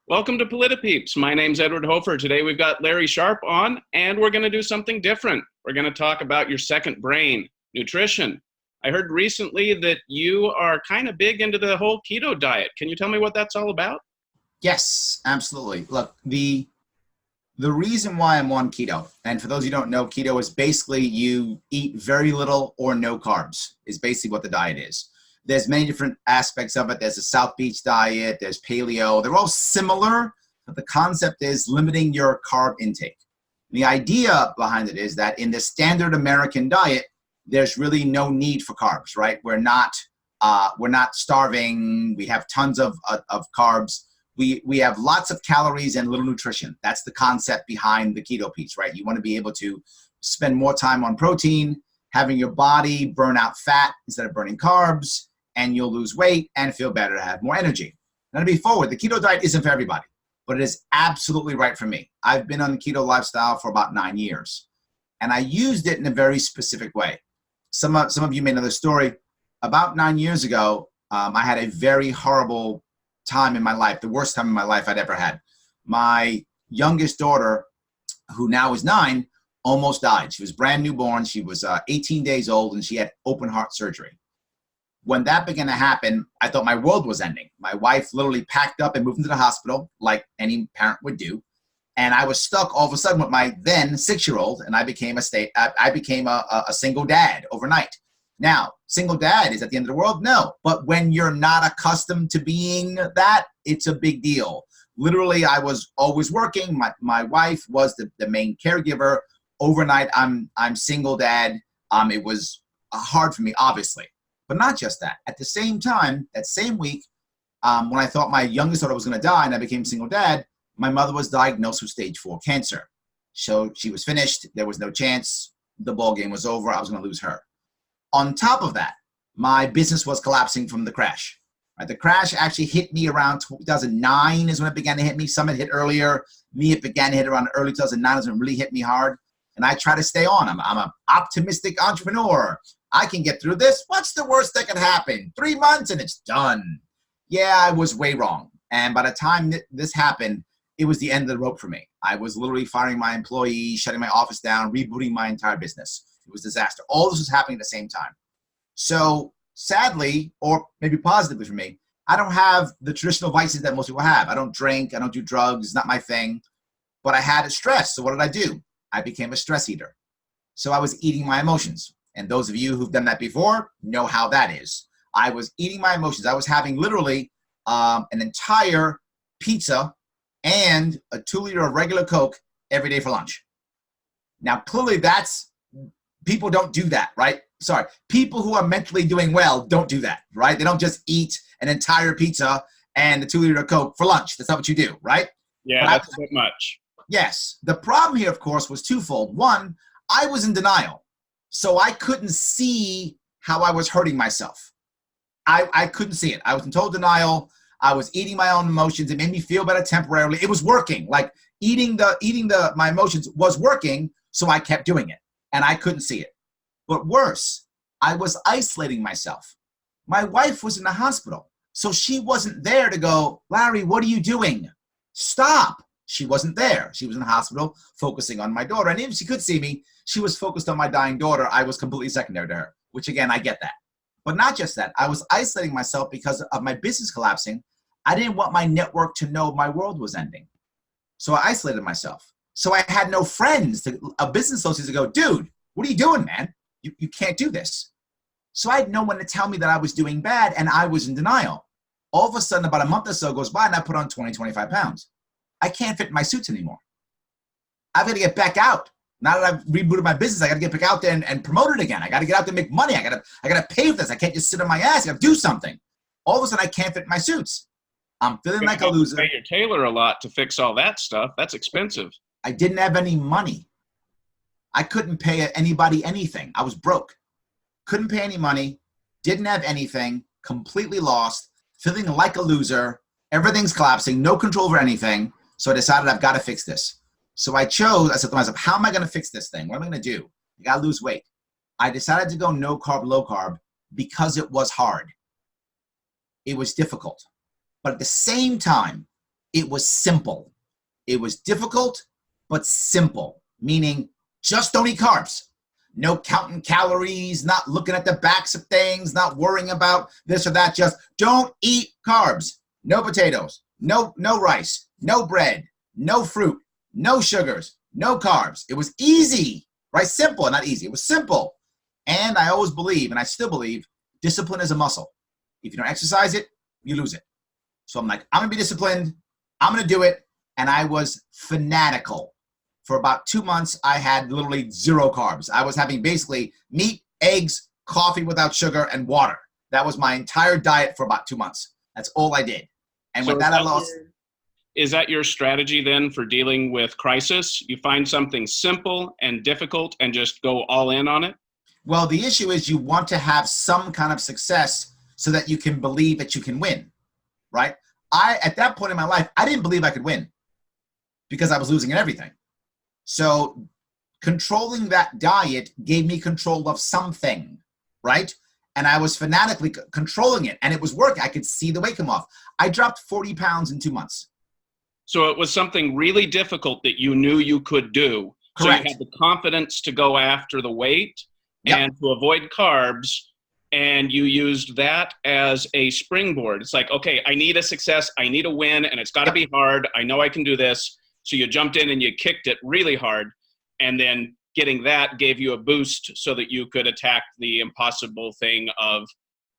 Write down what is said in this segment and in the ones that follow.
Welcome to Politipeeps. My name's Edward Hoefer. Today we've got Larry Sharpe on, and we're going to do something different. We're going to talk about your second brain, nutrition. I heard recently that you are kind of big into the whole keto diet. Can you tell me what that's all about? Yes, absolutely. Look, the reason why I'm on keto, and for those who don't know, keto is basically you eat very little or no carbs, is basically what the diet is. There's many different aspects of it. There's a South Beach diet, there's paleo. They're all similar, but the concept is limiting your carb intake. The idea behind it is that in the standard American diet, there's really no need for carbs, right? We're not starving. We have tons of carbs. We have lots of calories and little nutrition. That's the concept behind the keto piece, right? You want to be able to spend more time on protein, having your body burn out fat instead of burning carbs, and you'll lose weight and feel better, have more energy. Now, to be forward, the keto diet isn't for everybody, but it is absolutely right for me. I've been on the keto lifestyle for about 9 years, and I used it in a very specific way. Some of you may know the story. About 9 years ago, I had a very horrible time in my life, the worst time in my life I'd ever had. My youngest daughter, who now is 9, almost died. She was brand newborn. She was 18 days old, and she had open heart surgery. When that began to happen, I thought my world was ending. My wife literally packed up and moved into the hospital like any parent would do. And I was stuck all of a sudden with my then 6-year-old, and I became a single dad overnight. Now, single dad is at the end of the world? No. But when you're not accustomed to being that, it's a big deal. Literally, I was always working. My wife was the main caregiver. Overnight, I'm single dad. It was hard for me, obviously. But not just that. At the same time, that same week, when I thought my youngest daughter was going to die and I became single dad, my mother was diagnosed with stage 4 cancer. So she was finished. There was no chance. The ball game was over. I was going to lose her. On top of that, my business was collapsing from the crash. Right? The crash actually hit me around 2009 is when it began to hit me. Some had hit earlier. Me, it began to hit around early 2009 is when it really hit me hard. And I try to stay on. I'm an optimistic entrepreneur. I can get through this. What's the worst that could happen? 3 months and it's done. Yeah, I was way wrong. And by the time this happened, it was the end of the rope for me. I was literally firing my employees, shutting my office down, rebooting my entire business. It was a disaster. All this was happening at the same time. So sadly, or maybe positively for me, I don't have the traditional vices that most people have. I don't drink. I don't do drugs. It's not my thing. But I had stress. So what did I do? I became a stress eater. So I was eating my emotions. And those of you who've done that before know how that is. I was eating my emotions. I was having literally an entire pizza and a 2-liter of regular Coke every day for lunch. Now, clearly people don't do that, right? Sorry. People who are mentally doing well don't do that, right? They don't just eat an entire pizza and a 2-liter of Coke for lunch. That's not what you do, right? Yeah, that's a bit much. Yes. The problem here, of course, was twofold. One, I was in denial. So I couldn't see how I was hurting myself. I couldn't see it. I was in total denial. I was eating my own emotions. It made me feel better temporarily. It was working. Like eating my emotions was working. So I kept doing it and I couldn't see it. But worse, I was isolating myself. My wife was in the hospital. So she wasn't there to go, Larry, what are you doing? Stop. She wasn't there. She was in the hospital focusing on my daughter. And even if she could see me, she was focused on my dying daughter. I was completely secondary to her, which again, I get that. But not just that. I was isolating myself because of my business collapsing. I didn't want my network to know my world was ending. So I isolated myself. So I had no friends, business associates to go, dude, what are you doing, man? You can't do this. So I had no one to tell me that I was doing bad and I was in denial. All of a sudden, about a month or so goes by and I put on 20, 25 pounds. I can't fit in my suits anymore. I've got to get back out. Now that I've rebooted my business, I got to get back out there and promote it again. I got to get out there and make money. I got to pay for this. I can't just sit on my ass. I got to do something. All of a sudden, I can't fit in my suits. I'm feeling like a loser. Pay your tailor a lot to fix all that stuff. That's expensive. I didn't have any money. I couldn't pay anybody anything. I was broke. Couldn't pay any money. Didn't have anything. Completely lost. Feeling like a loser. Everything's collapsing. No control over anything. So I decided I've got to fix this. So I said to myself, how am I going to fix this thing? What am I going to do? I got to lose weight. I decided to go no carb, low carb because it was hard. It was difficult. But at the same time, It was simple. It was difficult, but simple, meaning just don't eat carbs. No counting calories, not looking at the backs of things, not worrying about this or that. Just don't eat carbs. No potatoes, no rice, no bread, no fruit, no sugars, no carbs. It was easy, right? Simple, not easy. It was simple. And I always believe, and I still believe, discipline is a muscle. If you don't exercise it, you lose it. So I'm like, I'm going to be disciplined. I'm going to do it. And I was fanatical. For about 2 months, I had literally 0 carbs. I was having basically meat, eggs, coffee without sugar, and water. That was my entire diet for about 2 months. That's all I did. And with that, I lost. Is that your strategy then for dealing with crisis? You find something simple and difficult and just go all in on it? Well, the issue is you want to have some kind of success so that you can believe that you can win, right? At that point in my life, I didn't believe I could win because I was losing at everything. So controlling that diet gave me control of something, right? And I was fanatically controlling it, and it was working. I could see the weight come off. I dropped 40 pounds in 2 months. So it was something really difficult that you knew you could do. Correct. So you had the confidence to go after the weight and to avoid carbs, and you used that as a springboard. It's like, okay, I need a success, I need a win, and it's got to be hard. I know I can do this. So you jumped in and you kicked it really hard, and then getting that gave you a boost so that you could attack the impossible thing of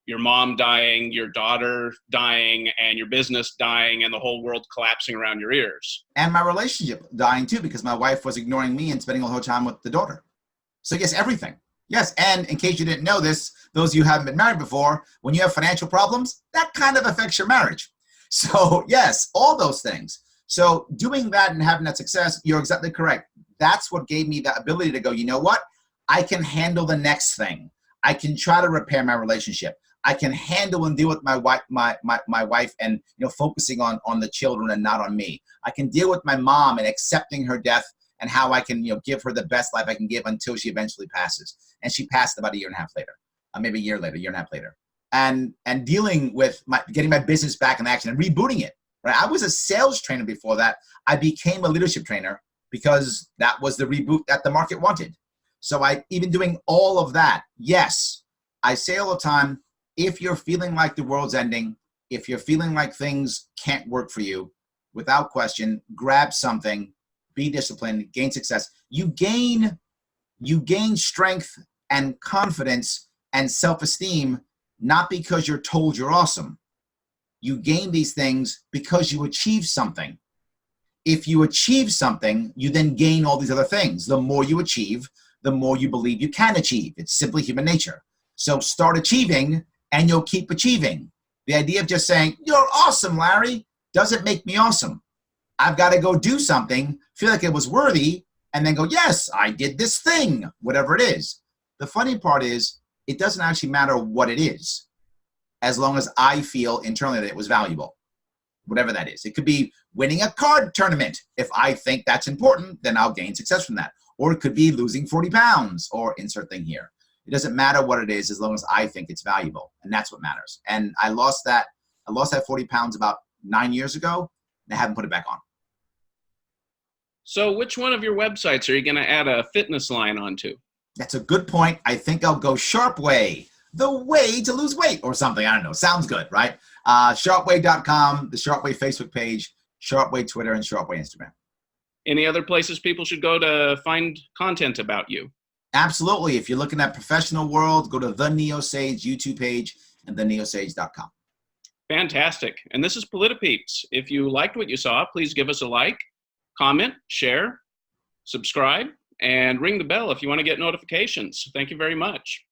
your mom dying, your daughter dying, and your business dying, and the whole world collapsing around your ears. And my relationship dying too, because my wife was ignoring me and spending all her time with the daughter. So yes, everything. Yes, and in case you didn't know this, those of you who haven't been married before, when you have financial problems, that kind of affects your marriage. So yes, all those things. So doing that and having that success, you're exactly correct. That's what gave me the ability to go, you know what? I can handle the next thing. I can try to repair my relationship. I can handle and deal with my wife, my wife, and focusing on the children and not on me. I can deal with my mom and accepting her death and how I can give her the best life I can give until she eventually passes. And she passed about a year and a half later, maybe a year later, year and a half later. And dealing with getting my business back in action and rebooting it. Right? I was a sales trainer before that. I became a leadership trainer because that was the reboot that the market wanted. So even doing all of that, yes, I say all the time, if you're feeling like the world's ending, if you're feeling like things can't work for you, without question, grab something, be disciplined, gain success. You gain strength and confidence and self-esteem, not because you're told you're awesome. You gain these things because you achieve something. If you achieve something, you then gain all these other things. The more you achieve, the more you believe you can achieve. It's simply human nature. So start achieving and you'll keep achieving. The idea of just saying, you're awesome, Larry, doesn't make me awesome. I've got to go do something, feel like it was worthy, and then go, yes, I did this thing, whatever it is. The funny part is, it doesn't actually matter what it is, as long as I feel internally that it was valuable, whatever that is. It could be winning a card tournament. If I think that's important, then I'll gain success from that. Or it could be losing 40 pounds or insert thing here. It doesn't matter what it is as long as I think it's valuable. And that's what matters. And I lost that 40 pounds about 9 years ago, and I haven't put it back on. So which one of your websites are you going to add a fitness line onto? That's a good point. I think I'll go Sharpe Way, the way to lose weight or something. I don't know. Sounds good, right? Sharpeway.com, the Sharpe Way Facebook page, Sharpe Way Twitter, and Sharpe Way Instagram. Any other places people should go to find content about you? Absolutely. If you're looking at professional world, go to the NeoSage YouTube page and theneosage.com. Fantastic. And this is PolitiPeeps. If you liked what you saw, please give us a like, comment, share, subscribe, and ring the bell if you want to get notifications. Thank you very much.